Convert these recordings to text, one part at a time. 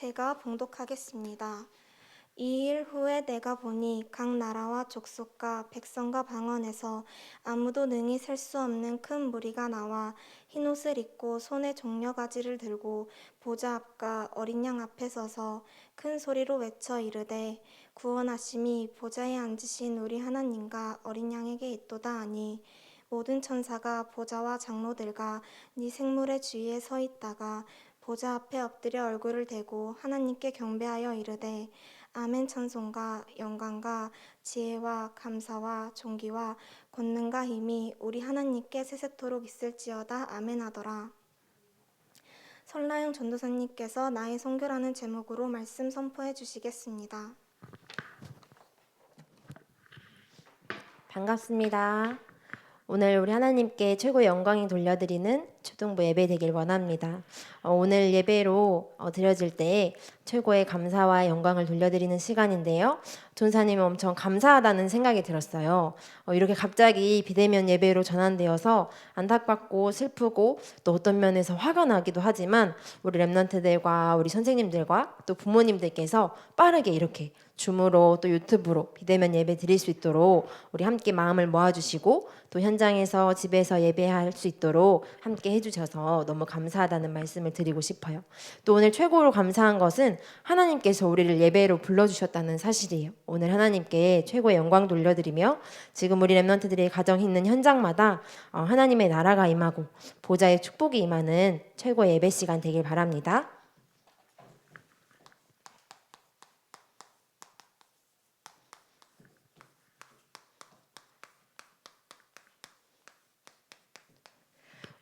제가 봉독하겠습니다. 2일 후에 내가 보니 각 나라와 족속과 백성과 방언에서 아무도 능히 셀 수 없는 큰 무리가 나와 흰옷을 입고 손에 종려가지를 들고 보좌 앞과 어린 양 앞에 서서 큰 소리로 외쳐 이르되 구원하심이 보좌에 앉으신 우리 하나님과 어린 양에게 있도다 하니 모든 천사가 보좌와 장로들과 네 생물의 주위에 서 있다가 보좌 앞에 엎드려 얼굴을 대고 하나님께 경배하여 이르되 아멘. 찬송과 영광과 지혜와 감사와 존귀와 권능과 힘이 우리 하나님께 세세토록 있을지어다. 아멘 하더라. 설라영 전도사님께서 나의 선교라는 제목으로 말씀 선포해 주시겠습니다. 반갑습니다. 오늘 우리 하나님께 최고의 영광이 돌려드리는 초등부 예배 되길 원합니다. 오늘 예배로 드려질 때 최고의 감사와 영광을 돌려드리는 시간인데요. 전사님이 엄청 감사하다는 생각이 들었어요. 이렇게 갑자기 비대면 예배로 전환되어서 안타깝고 슬프고 또 어떤 면에서 화가 나기도 하지만 우리 랩런트들과 우리 선생님들과 또 부모님들께서 빠르게 이렇게 줌으로 또 유튜브로 비대면 예배 드릴 수 있도록 우리 함께 마음을 모아주시고 또 현장에서 집에서 예배할 수 있도록 함께 해주셔서 너무 감사하다는 말씀을 드리고 싶어요. 또 오늘 최고로 감사한 것은 하나님께서 우리를 예배로 불러주셨다는 사실이에요. 오늘 하나님께 최고의 영광 돌려드리며 지금 우리 랩런트들이 가정 있는 현장마다 하나님의 나라가 임하고 보좌의 축복이 임하는 최고의 예배 시간 되길 바랍니다.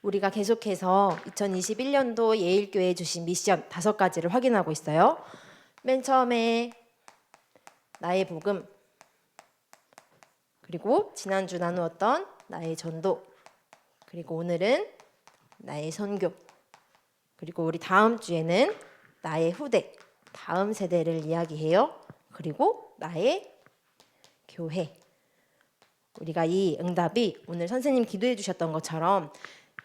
우리가 계속해서 2021년도 예일교회에 주신 미션 5가지를 확인하고 있어요. 맨 처음에 나의 복음, 그리고 지난주 나누었던 나의 전도, 그리고 오늘은 나의 선교, 그리고 우리 다음 주에는 나의 후대, 다음 세대를 이야기해요. 그리고 나의 교회. 우리가 이 응답이 오늘 선생님 기도해 주셨던 것처럼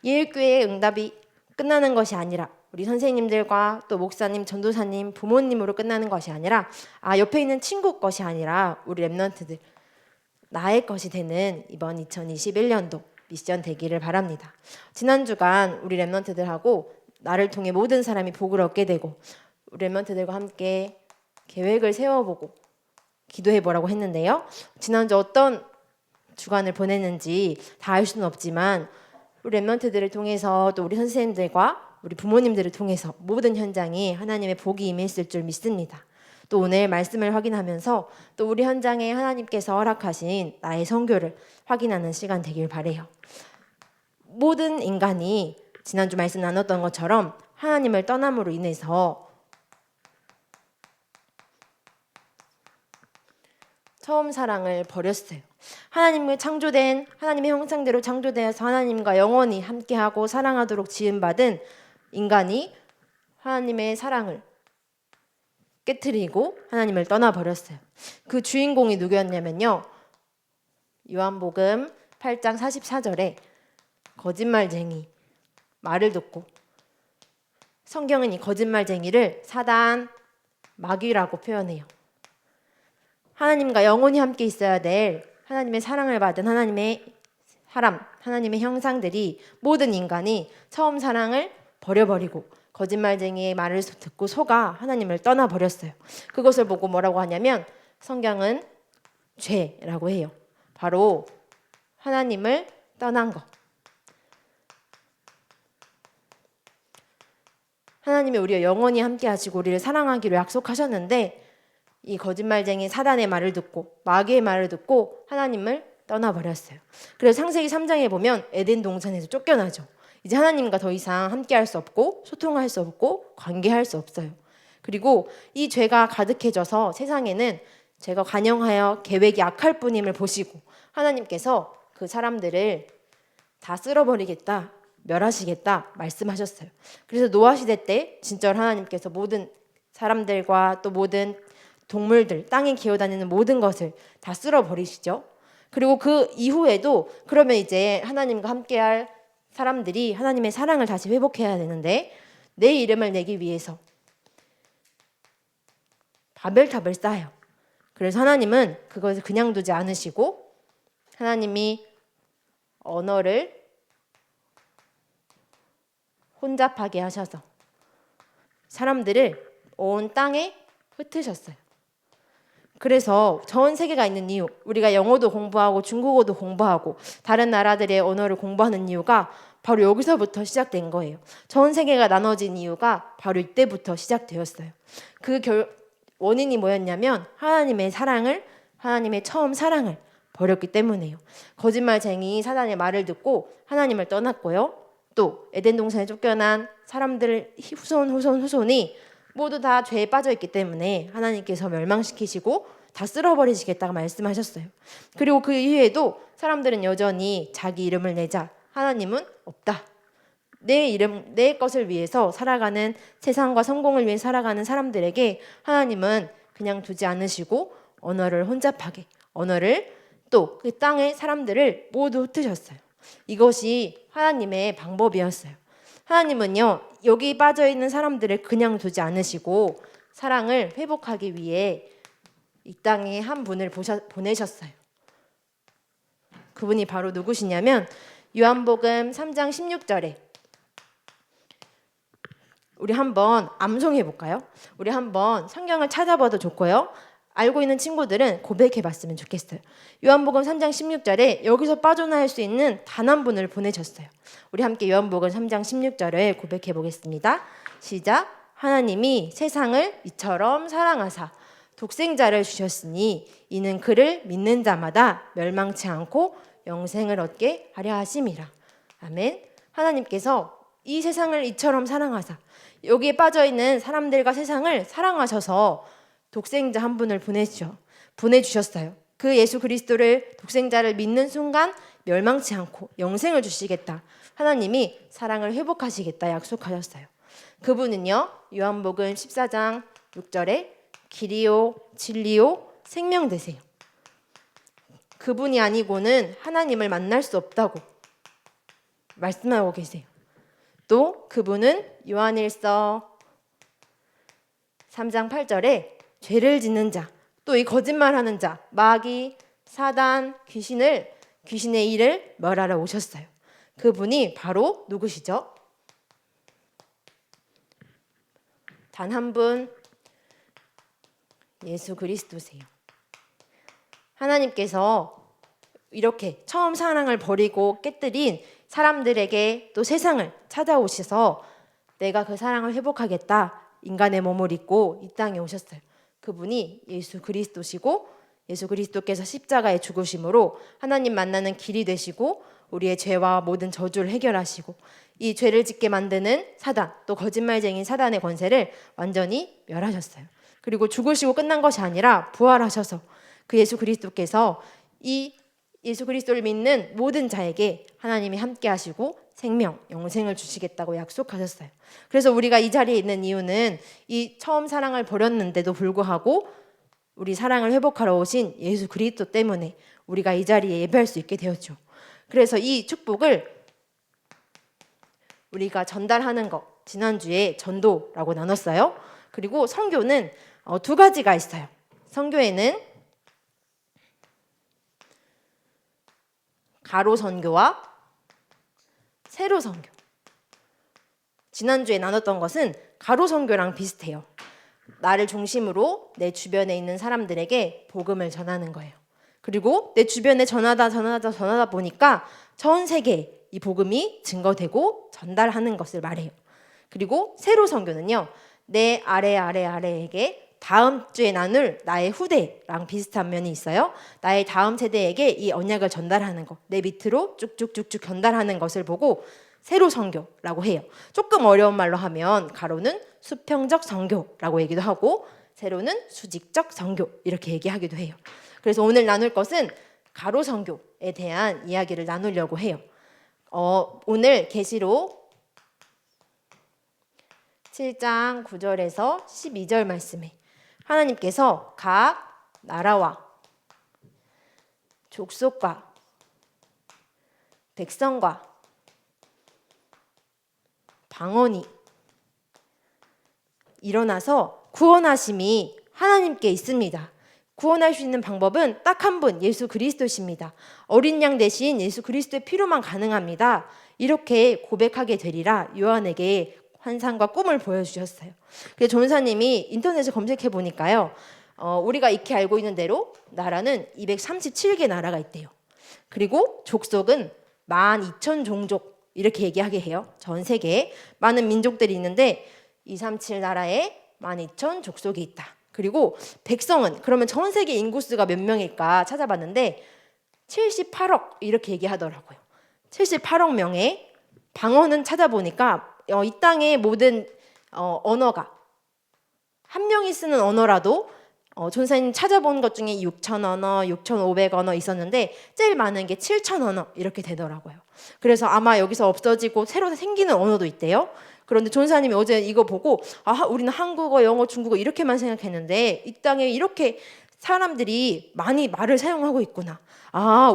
예일교회의 응답이 끝나는 것이 아니라 우리 선생님들과 또 목사님, 전도사님, 부모님으로 끝나는 것이 아니라 옆에 있는 친구 것이 아니라 우리 랩런트들 나의 것이 되는 이번 2021년도 미션 되기를 바랍니다. 지난 주간 우리 랩런트들하고 나를 통해 모든 사람이 복을 얻게 되고 우리 랩런트들과 함께 계획을 세워보고 기도해보라고 했는데요. 지난주 어떤 주간을 보냈는지 다 알 수는 없지만 우리 랩런트들을 통해서 또 우리 선생님들과 우리 부모님들을 통해서 모든 현장이 하나님의 복이 임했을 줄 믿습니다. 또 오늘 말씀을 확인하면서 또 우리 현장에 하나님께서 허락하신 나의 선교를 확인하는 시간 되길 바래요. 모든 인간이 지난주 말씀 나눴던 것처럼 하나님을 떠남으로 인해서 처음 사랑을 버렸어요. 하나님의 형상대로 창조되어서 하나님과 영원히 함께하고 사랑하도록 지음받은 인간이 하나님의 사랑을 깨트리고 하나님을 떠나버렸어요. 그 주인공이 누구였냐면요. 요한복음 8장 44절에 거짓말쟁이 말을 듣고 성경은 이 거짓말쟁이를 사단, 마귀라고 표현해요. 하나님과 영원히 함께 있어야 될 하나님의 사랑을 받은 하나님의 사람, 하나님의 형상들이 모든 인간이 처음 사랑을 버려버리고 거짓말쟁이의 말을 듣고 속아 하나님을 떠나버렸어요. 그것을 보고 뭐라고 하냐면 성경은 죄라고 해요. 바로 하나님을 떠난 것. 하나님이 우리와 영원히 함께 하시고 우리를 사랑하기로 약속하셨는데 이 거짓말쟁이 사단의 말을 듣고 마귀의 말을 듣고 하나님을 떠나버렸어요. 그래서 창세기 3장에 보면 에덴 동산에서 쫓겨나죠. 이제 하나님과 더 이상 함께할 수 없고 소통할 수 없고 관계할 수 없어요. 그리고 이 죄가 가득해져서 세상에는 죄가 관영하여 계획이 악할 뿐임을 보시고 하나님께서 그 사람들을 다 쓸어버리겠다, 멸하시겠다 말씀하셨어요. 그래서 노아 시대 때 진짜로 하나님께서 모든 사람들과 또 모든 동물들, 땅에 기어다니는 모든 것을 다 쓸어버리시죠. 그리고 그 이후에도 그러면 이제 하나님과 함께할 사람들이 하나님의 사랑을 다시 회복해야 되는데 내 이름을 내기 위해서 바벨탑을 쌓아요. 그래서 하나님은 그것을 그냥 두지 않으시고 하나님이 언어를 혼잡하게 하셔서 사람들을 온 땅에 흩으셨어요. 그래서 전 세계가 있는 이유, 우리가 영어도 공부하고 중국어도 공부하고 다른 나라들의 언어를 공부하는 이유가 바로 여기서부터 시작된 거예요. 전 세계가 나눠진 이유가 바로 이때부터 시작되었어요. 그 원인이 뭐였냐면 하나님의 처음 사랑을 버렸기 때문이에요. 거짓말쟁이 사단의 말을 듣고 하나님을 떠났고요. 또 에덴 동산에 쫓겨난 사람들 후손이 모두 다 죄에 빠져 있기 때문에 하나님께서 멸망시키시고 다 쓸어버리시겠다고 말씀하셨어요. 그리고 그 이후에도 사람들은 여전히 자기 이름을 내자 하나님은 없다. 내 것을 위해서 살아가는 세상과 성공을 위해 살아가는 사람들에게 하나님은 그냥 두지 않으시고 언어를 혼잡하게 또 그 땅의 사람들을 모두 흩으셨어요. 이것이 하나님의 방법이었어요. 하나님은요 여기 빠져있는 사람들을 그냥 두지 않으시고 사랑을 회복하기 위해 이 땅에 한 분을 보내셨어요. 그분이 바로 누구시냐면 요한복음 3장 16절에 우리 한번 암송해 볼까요? 우리 한번 성경을 찾아봐도 좋고요. 알고 있는 친구들은 고백해 봤으면 좋겠어요. 요한복음 3장 16절에 여기서 빠져나올 수 있는 단 한 분을 보내셨어요. 우리 함께 요한복음 3장 16절을 고백해 보겠습니다. 시작. 하나님이 세상을 이처럼 사랑하사 독생자를 주셨으니 이는 그를 믿는 자마다 멸망치 않고 영생을 얻게 하려 하심이라. 아멘. 하나님께서 이 세상을 이처럼 사랑하사 여기에 빠져있는 사람들과 세상을 사랑하셔서 독생자 한 분을 보내주셨어요. 그 예수 그리스도를 독생자를 믿는 순간 멸망치 않고 영생을 주시겠다. 하나님이 사랑을 회복하시겠다 약속하셨어요. 그분은요 요한복음 14장 6절에 길이요 진리요 생명 되세요. 그분이 아니고는 하나님을 만날 수 없다고 말씀하고 계세요. 또 그분은 요한일서 3장 8절에 죄를 짓는 자, 또 이 거짓말하는 자, 마귀, 사단, 귀신의 일을 멸하러 오셨어요. 그분이 바로 누구시죠? 단 한 분, 예수 그리스도세요. 하나님께서 이렇게 처음 사랑을 버리고 깨뜨린 사람들에게 또 세상을 찾아오셔서 내가 그 사랑을 회복하겠다. 인간의 몸을 입고 이 땅에 오셨어요. 그분이 예수 그리스도시고 예수 그리스도께서 십자가에 죽으심으로 하나님 만나는 길이 되시고 우리의 죄와 모든 저주를 해결하시고 이 죄를 짓게 만드는 사단 또 거짓말쟁인 사단의 권세를 완전히 멸하셨어요. 그리고 죽으시고 끝난 것이 아니라 부활하셔서 그 예수 그리스도께서 이 예수 그리스도를 믿는 모든 자에게 하나님이 함께 하시고 생명, 영생을 주시겠다고 약속하셨어요. 그래서 우리가 이 자리에 있는 이유는 이 처음 사랑을 버렸는데도 불구하고 우리 사랑을 회복하러 오신 예수 그리스도 때문에 우리가 이 자리에 예배할 수 있게 되었죠. 그래서 이 축복을 우리가 전달하는 것, 지난주에 전도라고 나눴어요. 그리고 선교는 두 가지가 있어요. 선교에는 가로 선교와 세로 선교. 지난주에 나눴던 것은 가로 선교랑 비슷해요. 나를 중심으로 내 주변에 있는 사람들에게 복음을 전하는 거예요. 그리고 내 주변에 전하다 보니까 전 세계에 이 복음이 증거되고 전달하는 것을 말해요. 그리고 세로 선교는요. 내 아래에게 다음 주에 나눌 나의 후대랑 비슷한 면이 있어요. 나의 다음 세대에게 이 언약을 전달하는 것, 내 밑으로 쭉쭉쭉쭉 전달하는 것을 보고 세로 선교라고 해요. 조금 어려운 말로 하면 가로는 수평적 선교라고 얘기도 하고 세로는 수직적 선교 이렇게 얘기하기도 해요. 그래서 오늘 나눌 것은 가로 선교에 대한 이야기를 나누려고 해요. 오늘 계시록 7장 9절에서 12절 말씀에 하나님께서 각 나라와 족속과 백성과 방언이 일어나서 구원하심이 하나님께 있습니다. 구원할 수 있는 방법은 딱 한 분, 예수 그리스도십니다. 어린 양 대신 예수 그리스도의 피로만 가능합니다. 이렇게 고백하게 되리라 요한에게 환상과 꿈을 보여주셨어요. 그래서 전사님이 인터넷에 검색해 보니까요, 우리가 익히 알고 있는 대로 나라는 237개 나라가 있대요. 그리고 족속은 12,000종족 이렇게 얘기하게 해요. 전 세계에 많은 민족들이 있는데 237 나라에 12,000족속이 있다. 그리고 백성은 그러면 전 세계 인구수가 몇 명일까 찾아봤는데 78억 이렇게 얘기하더라고요. 78억 명의 방언은 찾아보니까 이 땅의 모든 언어가 한 명이 쓰는 언어라도 전사님 찾아본 것 중에 6천 언어, 6,500 언어 있었는데 제일 많은 게 7천 언어 이렇게 되더라고요. 그래서 아마 여기서 없어지고 새로 생기는 언어도 있대요. 그런데 전사님이 어제 이거 보고 우리는 한국어, 영어, 중국어 이렇게만 생각했는데 이 땅에 이렇게 사람들이 많이 말을 사용하고 있구나.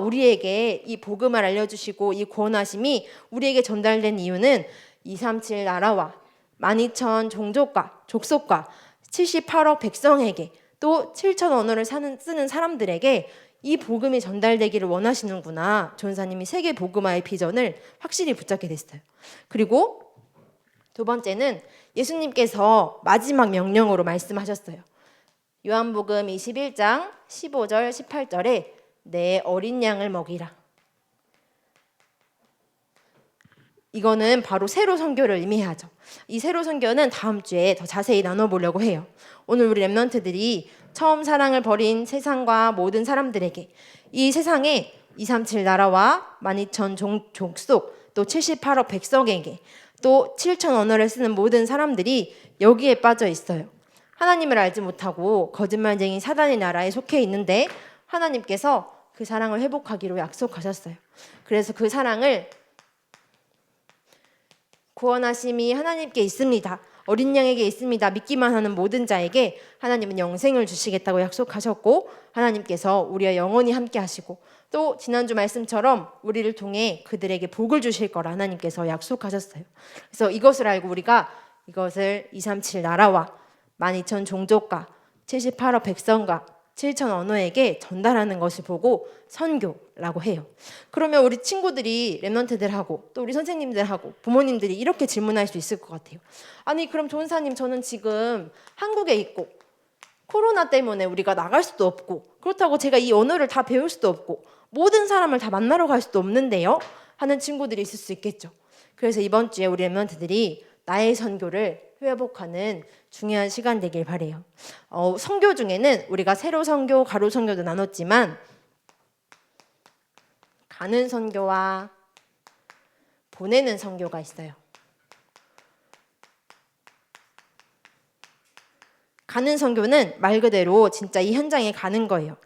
우리에게 이 복음을 알려주시고 이 구원하심이 우리에게 전달된 이유는 237 나라와 12,000 종족과 족속과 78억 백성에게 또 7천 언어를 쓰는 사람들에게 이 복음이 전달되기를 원하시는구나. 전사님이 세계 복음화의 비전을 확실히 붙잡게 됐어요. 그리고 두 번째는 예수님께서 마지막 명령으로 말씀하셨어요. 요한복음 21장 15절 18절에 내 어린 양을 먹이라. 이거는 바로 세로 선교를 의미하죠. 이 세로 선교는 다음 주에 더 자세히 나눠보려고 해요. 오늘 우리 랩런트들이 처음 사랑을 버린 세상과 모든 사람들에게, 이 세상에 237 나라와 12,000 족속 또 78억 백성에게 또 7천 언어를 쓰는 모든 사람들이 여기에 빠져 있어요. 하나님을 알지 못하고 거짓말쟁이 사단의 나라에 속해 있는데 하나님께서 그 사랑을 회복하기로 약속하셨어요. 그래서 그 사랑을 구원하심이 하나님께 있습니다. 어린 양에게 있습니다. 믿기만 하는 모든 자에게 하나님은 영생을 주시겠다고 약속하셨고, 하나님께서 우리와 영원히 함께 하시고, 또 지난주 말씀처럼 우리를 통해 그들에게 복을 주실 거라 하나님께서 약속하셨어요. 그래서 이것을 알고 우리가 이것을 237 나라와 12,000 종족과 78억 백성과 7천 언어에게 전달하는 것을 보고 선교라고 해요. 그러면 우리 친구들이 랩런트들하고 또 우리 선생님들하고 부모님들이 이렇게 질문할 수 있을 것 같아요. 아니 그럼 전사님, 저는 지금 한국에 있고 코로나 때문에 우리가 나갈 수도 없고 그렇다고 제가 이 언어를 다 배울 수도 없고 모든 사람을 다 만나러 갈 수도 없는데요? 하는 친구들이 있을 수 있겠죠. 그래서 이번 주에 우리 랩런트들이 나의 선교를 회복하는 중요한 시간 되길 바래요. 선교 중에는 우리가 세로 선교, 가로 선교도 나눴지만 가는 선교와 보내는 선교가 있어요. 가는 선교는 말 그대로 진짜 이 현장에 가는 거예요.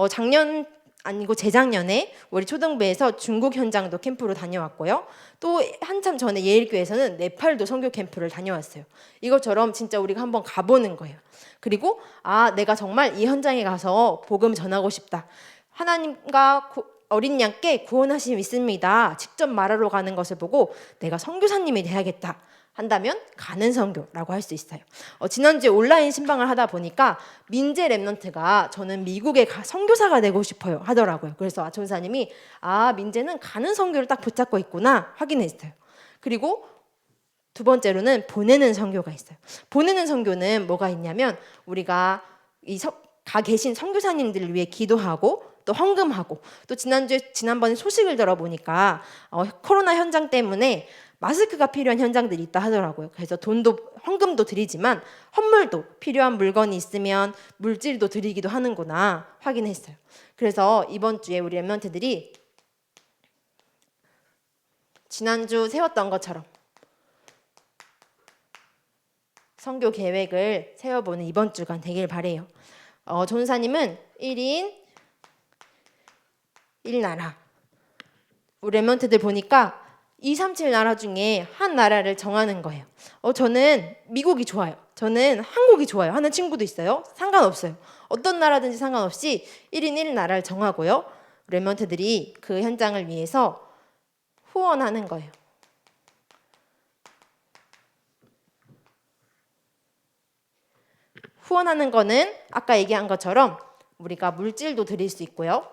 작년 아니고 재작년에 우리 초등부에서 중국 현장도 캠프로 다녀왔고요. 또 한참 전에 예일교회에서는 네팔도 선교 캠프를 다녀왔어요. 이것처럼 진짜 우리가 한번 가보는 거예요. 그리고 내가 정말 이 현장에 가서 복음 전하고 싶다. 하나님과 어린 양께 구원하심이 있습니다. 직접 말하러 가는 것을 보고 내가 선교사님이 돼야겠다 한다면 가는 선교라고 할 수 있어요. 지난주에 온라인 신방을 하다 보니까 민재 랩런트가 저는 미국에 선교사가 되고 싶어요 하더라고요. 그래서 전사님이 민재는 가는 선교를 딱 붙잡고 있구나 확인했어요. 그리고 두 번째로는 보내는 선교가 있어요. 보내는 선교는 뭐가 있냐면 우리가 가 계신 선교사님들을 위해 기도하고 또 헌금하고 또 지난번에 소식을 들어보니까 코로나 현장 때문에 마스크가 필요한 현장들이 있다 하더라고요. 그래서 헌금도 드리지만 헌물도 필요한 물건이 있으면 물질도 드리기도 하는구나 확인했어요. 그래서 이번 주에 우리 랩런트들이 지난주 세웠던 것처럼 선교 계획을 세워보는 이번 주간 되길 바래요. 전사님은 1인 1나라. 우리 랩런트들 보니까 237 나라 중에 한 나라를 정하는 거예요. 저는 미국이 좋아요. 저는 한국이 좋아요 하는 친구도 있어요. 상관없어요. 어떤 나라든지 상관없이 1인 1나라를 정하고요. 랩런트들이 그 현장을 위해서 후원하는 거예요. 후원하는 거는 아까 얘기한 것처럼 우리가 물질도 드릴 수 있고요.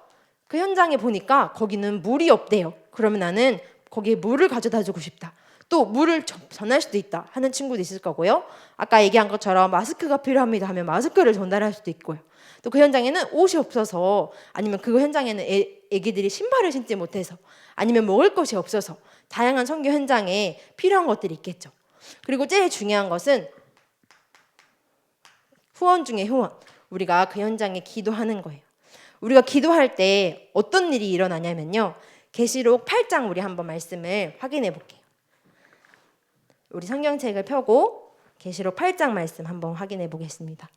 그 현장에 보니까 거기는 물이 없대요. 그러면 나는 거기에 물을 가져다 주고 싶다. 또 물을 전할 수도 있다 하는 친구도 있을 거고요. 아까 얘기한 것처럼 마스크가 필요합니다 하면 마스크를 전달할 수도 있고요. 또 그 현장에는 옷이 없어서, 아니면 그 현장에는 애기들이 신발을 신지 못해서, 아니면 먹을 것이 없어서 다양한 선교 현장에 필요한 것들이 있겠죠. 그리고 제일 중요한 것은 후원 중에 후원. 우리가 그 현장에 기도하는 거예요. 우리가 기도할 때 어떤 일이 일어나냐면요. 계시록 8장 우리 한번 말씀을 확인해 볼게요. 우리 성경책을 펴고 계시록 8장 말씀 한번 확인해 보겠습니다.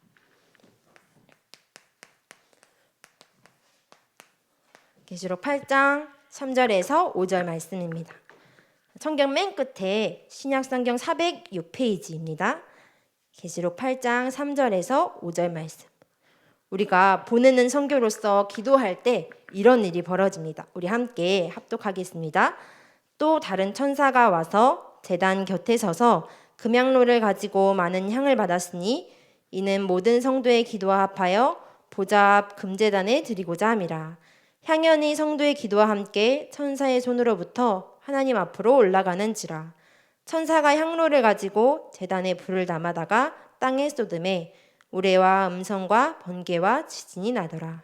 계시록 8장 3절에서 5절 말씀입니다. 성경 맨 끝에 신약 성경 406페이지입니다. 계시록 8장 3절에서 5절 말씀. 우리가 보내는 선교로서 기도할 때 이런 일이 벌어집니다. 우리 함께 합독하겠습니다. 또 다른 천사가 와서 제단 곁에 서서 금향로를 가지고 많은 향을 받았으니 이는 모든 성도의 기도와 합하여 보좌 앞 금제단에 드리고자 함이라. 향연이 성도의 기도와 함께 천사의 손으로부터 하나님 앞으로 올라가는지라. 천사가 향로를 가지고 제단에 불을 담아다가 땅에 쏟음에 우레와 음성과 번개와 지진이 나더라.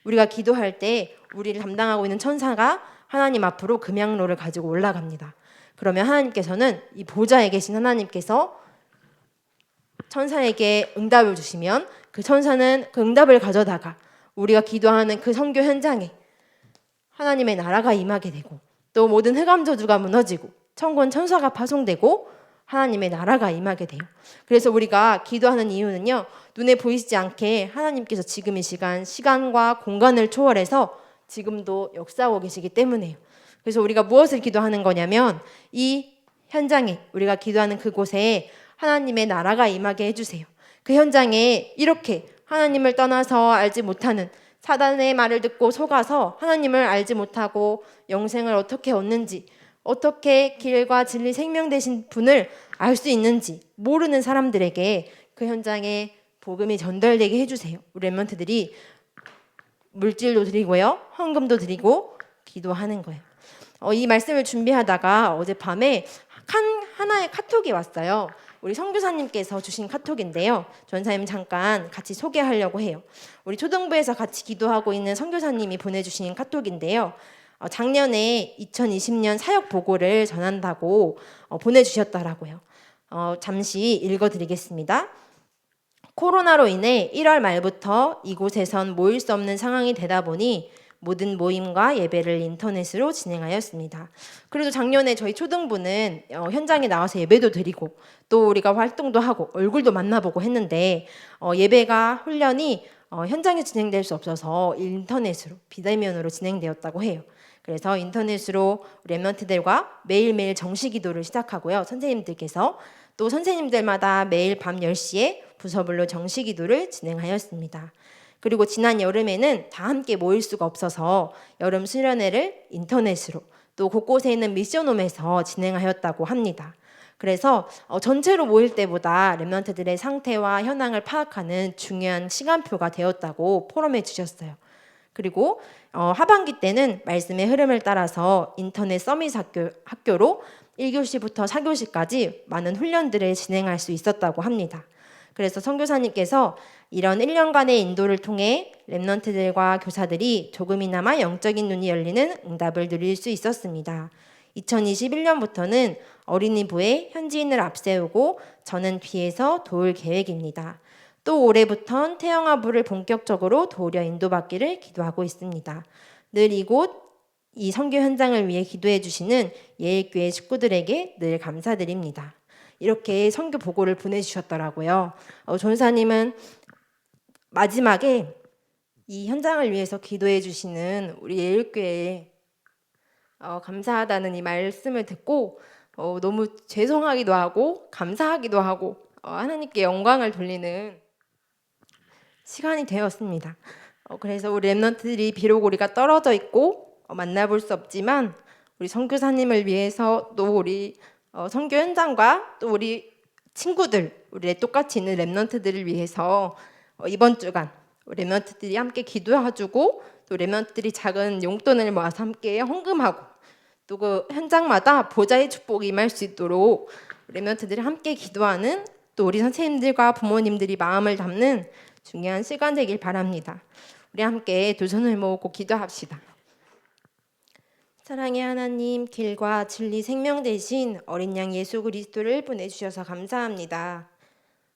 우리가 기도할 때 우리를 담당하고 있는 천사가 하나님 앞으로 금향로를 가지고 올라갑니다. 그러면 하나님께서는 이 보좌에 계신 하나님께서 천사에게 응답을 주시면 그 천사는 그 응답을 가져다가 우리가 기도하는 그 선교 현장에 하나님의 나라가 임하게 되고, 또 모든 흑암 저주가 무너지고 천군 천사가 파송되고 하나님의 나라가 임하게 돼요. 그래서 우리가 기도하는 이유는요, 눈에 보이지 않게 하나님께서 지금 이 시간과 공간을 초월해서 지금도 역사하고 계시기 때문에요. 그래서 우리가 무엇을 기도하는 거냐면 이 현장에, 우리가 기도하는 그곳에 하나님의 나라가 임하게 해주세요. 그 현장에 이렇게 하나님을 떠나서 알지 못하는, 사단의 말을 듣고 속아서 하나님을 알지 못하고 영생을 어떻게 얻는지, 어떻게 길과 진리 생명 되신 분을 알 수 있는지 모르는 사람들에게 그 현장에 복음이 전달되게 해주세요. 우리 랩런트들이 물질도 드리고요, 헌금도 드리고 기도하는 거예요. 이 말씀을 준비하다가 어젯밤에 하나의 카톡이 왔어요. 우리 선교사님께서 주신 카톡인데요. 전사님 잠깐 같이 소개하려고 해요. 우리 초등부에서 같이 기도하고 있는 선교사님이 보내주신 카톡인데요. 작년에 2020년 사역 보고를 전한다고 보내주셨더라고요. 잠시 읽어드리겠습니다. 코로나로 인해 1월 말부터 이곳에선 모일 수 없는 상황이 되다 보니 모든 모임과 예배를 인터넷으로 진행하였습니다. 그래도 작년에 저희 초등부는 현장에 나와서 예배도 드리고 또 우리가 활동도 하고 얼굴도 만나보고 했는데 예배가 훈련이 현장에 진행될 수 없어서 인터넷으로 비대면으로 진행되었다고 해요. 그래서 인터넷으로 랩런트들과 매일매일 정시 기도를 시작하고요. 선생님들께서 또 선생님들마다 매일 밤 10시에 부서별로 정시 기도를 진행하였습니다. 그리고 지난 여름에는 다 함께 모일 수가 없어서 여름 수련회를 인터넷으로, 또 곳곳에 있는 미션홈에서 진행하였다고 합니다. 그래서 전체로 모일 때보다 랩런트들의 상태와 현황을 파악하는 중요한 시간표가 되었다고 포럼해 주셨어요. 그리고 하반기 때는 말씀의 흐름을 따라서 인터넷 서밋 학교로 1교시부터 4교시까지 많은 훈련들을 진행할 수 있었다고 합니다. 그래서 선교사님께서 이런 1년간의 인도를 통해 랩런트들과 교사들이 조금이나마 영적인 눈이 열리는 응답을 누릴 수 있었습니다. 2021년부터는 어린이부에 현지인을 앞세우고 저는 뒤에서 도울 계획입니다. 또 올해부턴 태영아부를 본격적으로 도우려 인도받기를 기도하고 있습니다. 늘 이 선교 현장을 위해 기도해 주시는 예일교회 식구들에게 늘 감사드립니다. 이렇게 선교 보고를 보내주셨더라고요. 전사님은 마지막에 이 현장을 위해서 기도해 주시는 우리 예일교회에 감사하다는 이 말씀을 듣고 너무 죄송하기도 하고 감사하기도 하고 하나님께 영광을 돌리는 시간이 되었습니다. 그래서 우리 랩런트들이 비록 우리가 떨어져 있고 만나볼 수 없지만 우리 선교사님을 위해서 또 우리 선교 현장과 또 우리 친구들, 우리 똑같이 있는 랩런트들을 위해서 이번 주간 랩런트들이 함께 기도해주고 또 랩런트들이 작은 용돈을 모아서 함께 헌금하고 또 그 현장마다 보좌의 축복이 임할 수 있도록 랩런트들이 함께 기도하는 또 우리 선생님들과 부모님들이 마음을 담는 중요한 시간 되길 바랍니다. 우리 함께 두 손을 모으고 기도합시다. 사랑의 하나님, 길과 진리 생명 되신 어린 양 예수 그리스도를 보내주셔서 감사합니다.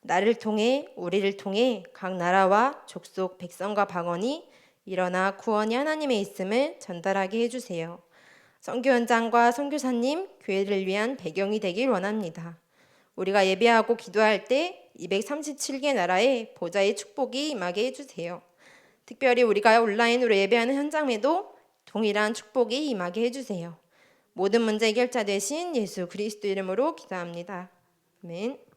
나를 통해 우리를 통해 각 나라와 족속 백성과 방언이 일어나 구원이 하나님의 있음을 전달하게 해주세요. 선교 현장과 선교사님, 교회를 위한 배경이 되길 원합니다. 우리가 예배하고 기도할 때 237개 나라의 보좌의 축복이 임하게 해주세요. 특별히 우리가 온라인으로 예배하는 현장에도 동일한 축복이 임하게 해주세요. 모든 문제 해결자 되신 예수 그리스도 이름으로 기도합니다. 아멘.